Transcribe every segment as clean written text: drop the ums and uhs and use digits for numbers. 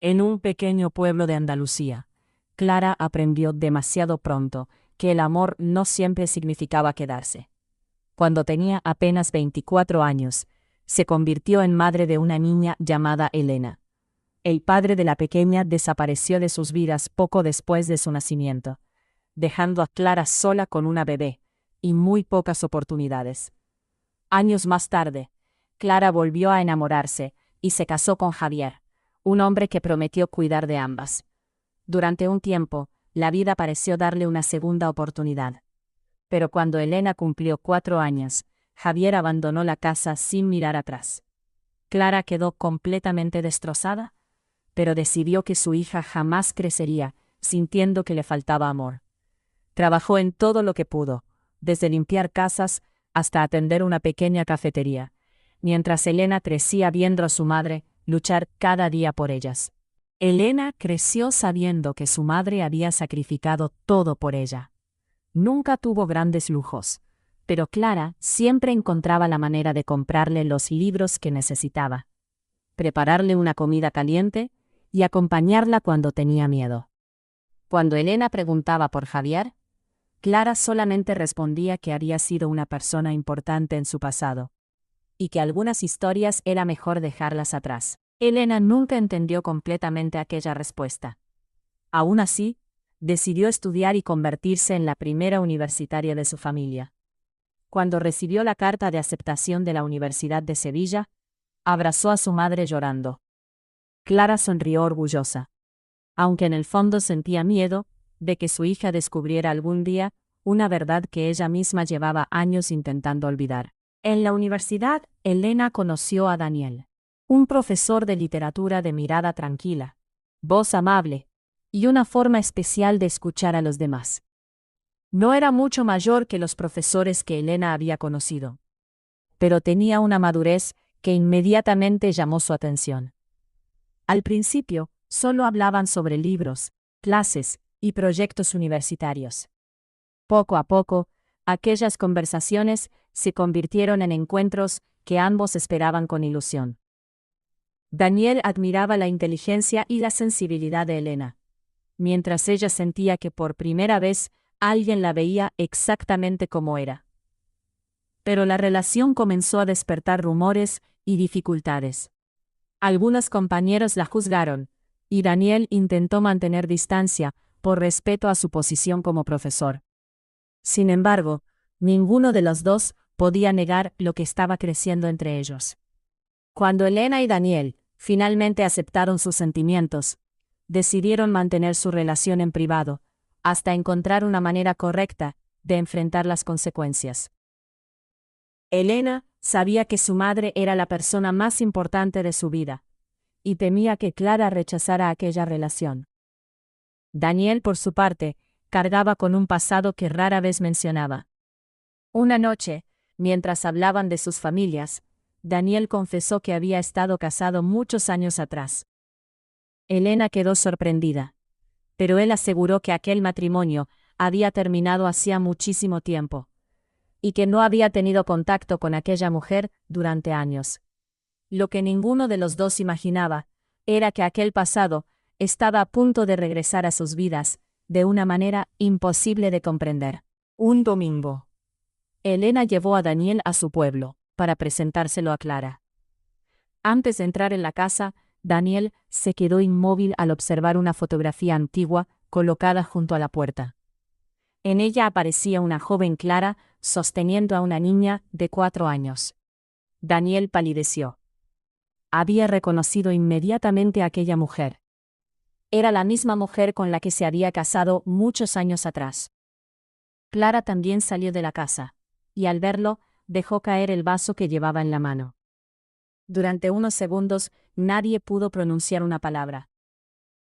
En un pequeño pueblo de Andalucía, Clara aprendió demasiado pronto que el amor no siempre significaba quedarse. Cuando tenía apenas 24 años, se convirtió en madre de una niña llamada Elena. El padre de la pequeña desapareció de sus vidas poco después de su nacimiento, dejando a Clara sola con una bebé y muy pocas oportunidades. Años más tarde, Clara volvió a enamorarse y se casó con Javier, un hombre que prometió cuidar de ambas. Durante un tiempo, la vida pareció darle una segunda oportunidad. Pero cuando Elena cumplió 4 años, Javier abandonó la casa sin mirar atrás. Clara quedó completamente destrozada, pero decidió que su hija jamás crecería, sintiendo que le faltaba amor. Trabajó en todo lo que pudo, desde limpiar casas hasta atender una pequeña cafetería, mientras Elena crecía viendo a su madre luchar cada día por ellas. Elena creció sabiendo que su madre había sacrificado todo por ella. Nunca tuvo grandes lujos, pero Clara siempre encontraba la manera de comprarle los libros que necesitaba, prepararle una comida caliente y acompañarla cuando tenía miedo. Cuando Elena preguntaba por Javier, Clara solamente respondía que había sido una persona importante en su pasado, y que algunas historias era mejor dejarlas atrás. Elena nunca entendió completamente aquella respuesta. Aún así, decidió estudiar y convertirse en la primera universitaria de su familia. Cuando recibió la carta de aceptación de la Universidad de Sevilla, abrazó a su madre llorando. Clara sonrió orgullosa, aunque en el fondo sentía miedo de que su hija descubriera algún día una verdad que ella misma llevaba años intentando olvidar. En la universidad, Elena conoció a Daniel, un profesor de literatura de mirada tranquila, voz amable y una forma especial de escuchar a los demás. No era mucho mayor que los profesores que Elena había conocido, pero tenía una madurez que inmediatamente llamó su atención. Al principio, solo hablaban sobre libros, clases y proyectos universitarios. Poco a poco, aquellas conversaciones se convirtieron en encuentros que ambos esperaban con ilusión. Daniel admiraba la inteligencia y la sensibilidad de Elena, mientras ella sentía que por primera vez alguien la veía exactamente como era. Pero la relación comenzó a despertar rumores y dificultades. Algunos compañeros la juzgaron, y Daniel intentó mantener distancia por respeto a su posición como profesor. Sin embargo, ninguno de los dos podía negar lo que estaba creciendo entre ellos. Cuando Elena y Daniel finalmente aceptaron sus sentimientos, decidieron mantener su relación en privado, hasta encontrar una manera correcta de enfrentar las consecuencias. Elena sabía que su madre era la persona más importante de su vida, y temía que Clara rechazara aquella relación. Daniel, por su parte, cargaba con un pasado que rara vez mencionaba. Una noche, mientras hablaban de sus familias, Daniel confesó que había estado casado muchos años atrás. Elena quedó sorprendida, pero él aseguró que aquel matrimonio había terminado hacía muchísimo tiempo, y que no había tenido contacto con aquella mujer durante años. Lo que ninguno de los dos imaginaba era que aquel pasado estaba a punto de regresar a sus vidas de una manera imposible de comprender. Un domingo, Elena llevó a Daniel a su pueblo para presentárselo a Clara. Antes de entrar en la casa, Daniel se quedó inmóvil al observar una fotografía antigua colocada junto a la puerta. En ella aparecía una joven Clara sosteniendo a una niña de 4 años. Daniel palideció. Había reconocido inmediatamente a aquella mujer. Era la misma mujer con la que se había casado muchos años atrás. Clara también salió de la casa, y al verlo, dejó caer el vaso que llevaba en la mano. Durante unos segundos, nadie pudo pronunciar una palabra.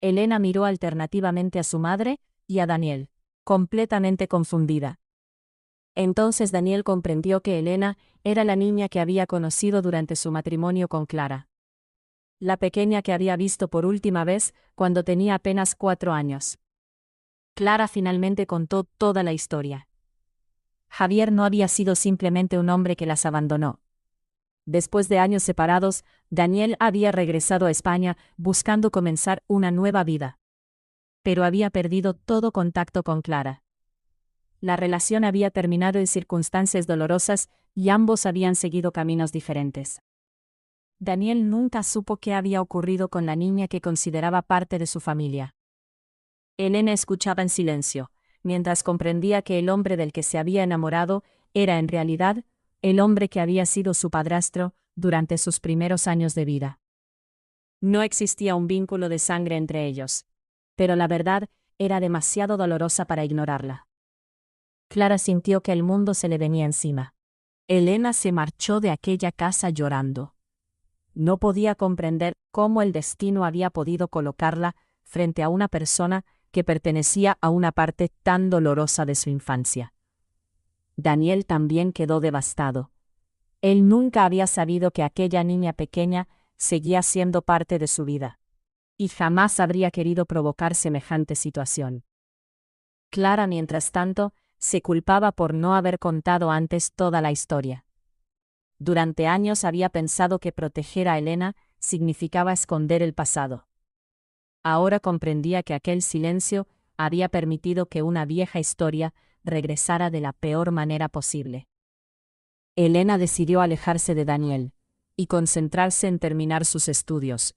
Elena miró alternativamente a su madre y a Daniel, completamente confundida. Entonces Daniel comprendió que Elena era la niña que había conocido durante su matrimonio con Clara. La pequeña que había visto por última vez cuando tenía apenas 4 años. Clara finalmente contó toda la historia. Javier no había sido simplemente un hombre que las abandonó. Después de años separados, Daniel había regresado a España buscando comenzar una nueva vida. Pero había perdido todo contacto con Clara. La relación había terminado en circunstancias dolorosas y ambos habían seguido caminos diferentes. Daniel nunca supo qué había ocurrido con la niña que consideraba parte de su familia. Elena escuchaba en silencio, mientras comprendía que el hombre del que se había enamorado era en realidad el hombre que había sido su padrastro durante sus primeros años de vida. No existía un vínculo de sangre entre ellos, pero la verdad era demasiado dolorosa para ignorarla. Clara sintió que el mundo se le venía encima. Elena se marchó de aquella casa llorando. No podía comprender cómo el destino había podido colocarla frente a una persona que pertenecía a una parte tan dolorosa de su infancia. Daniel también quedó devastado. Él nunca había sabido que aquella niña pequeña seguía siendo parte de su vida, y jamás habría querido provocar semejante situación. Clara, mientras tanto, se culpaba por no haber contado antes toda la historia. Durante años había pensado que proteger a Elena significaba esconder el pasado. Ahora comprendía que aquel silencio había permitido que una vieja historia regresara de la peor manera posible. Elena decidió alejarse de Daniel y concentrarse en terminar sus estudios,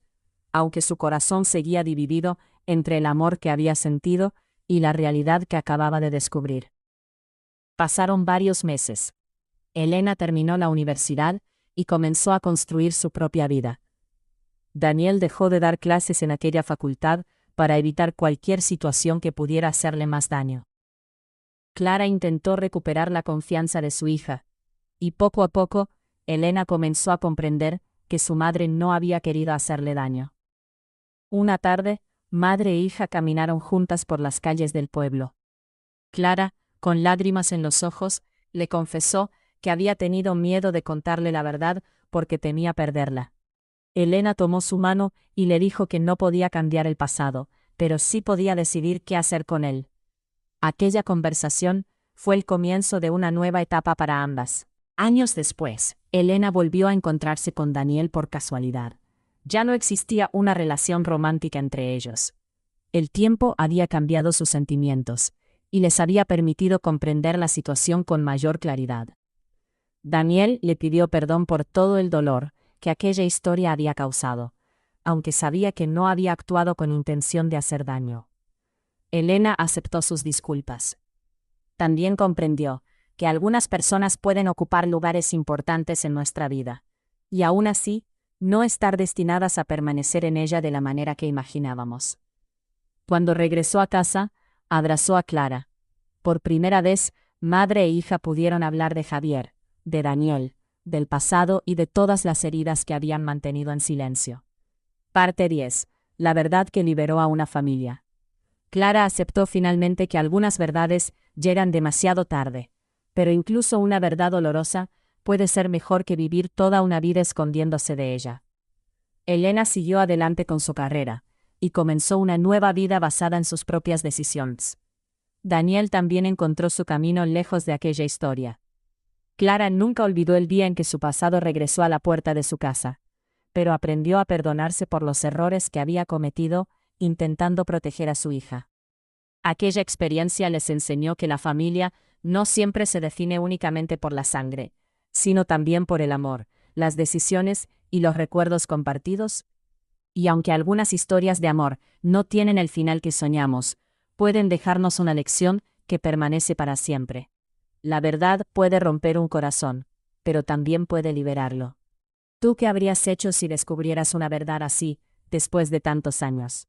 aunque su corazón seguía dividido entre el amor que había sentido y la realidad que acababa de descubrir. Pasaron varios meses. Elena terminó la universidad y comenzó a construir su propia vida. Daniel dejó de dar clases en aquella facultad para evitar cualquier situación que pudiera hacerle más daño. Clara intentó recuperar la confianza de su hija, y poco a poco, Elena comenzó a comprender que su madre no había querido hacerle daño. Una tarde, madre e hija caminaron juntas por las calles del pueblo. Clara, con lágrimas en los ojos, le confesó que había tenido miedo de contarle la verdad porque temía perderla. Elena tomó su mano y le dijo que no podía cambiar el pasado, pero sí podía decidir qué hacer con él. Aquella conversación fue el comienzo de una nueva etapa para ambas. Años después, Elena volvió a encontrarse con Daniel por casualidad. Ya no existía una relación romántica entre ellos. El tiempo había cambiado sus sentimientos y les había permitido comprender la situación con mayor claridad. Daniel le pidió perdón por todo el dolor que aquella historia había causado, aunque sabía que no había actuado con intención de hacer daño. Elena aceptó sus disculpas. También comprendió que algunas personas pueden ocupar lugares importantes en nuestra vida, y aún así, no estar destinadas a permanecer en ella de la manera que imaginábamos. Cuando regresó a casa, abrazó a Clara. Por primera vez, madre e hija pudieron hablar de Javier, de Daniel, del pasado y de todas las heridas que habían mantenido en silencio. Parte 10. La verdad que liberó a una familia. Clara aceptó finalmente que algunas verdades llegan demasiado tarde, pero incluso una verdad dolorosa puede ser mejor que vivir toda una vida escondiéndose de ella. Elena siguió adelante con su carrera, y comenzó una nueva vida basada en sus propias decisiones. Daniel también encontró su camino lejos de aquella historia. Clara nunca olvidó el día en que su pasado regresó a la puerta de su casa, pero aprendió a perdonarse por los errores que había cometido intentando proteger a su hija. Aquella experiencia les enseñó que la familia no siempre se define únicamente por la sangre, sino también por el amor, las decisiones y los recuerdos compartidos. Y aunque algunas historias de amor no tienen el final que soñamos, pueden dejarnos una lección que permanece para siempre. La verdad puede romper un corazón, pero también puede liberarlo. ¿Tú qué habrías hecho si descubrieras una verdad así, después de tantos años?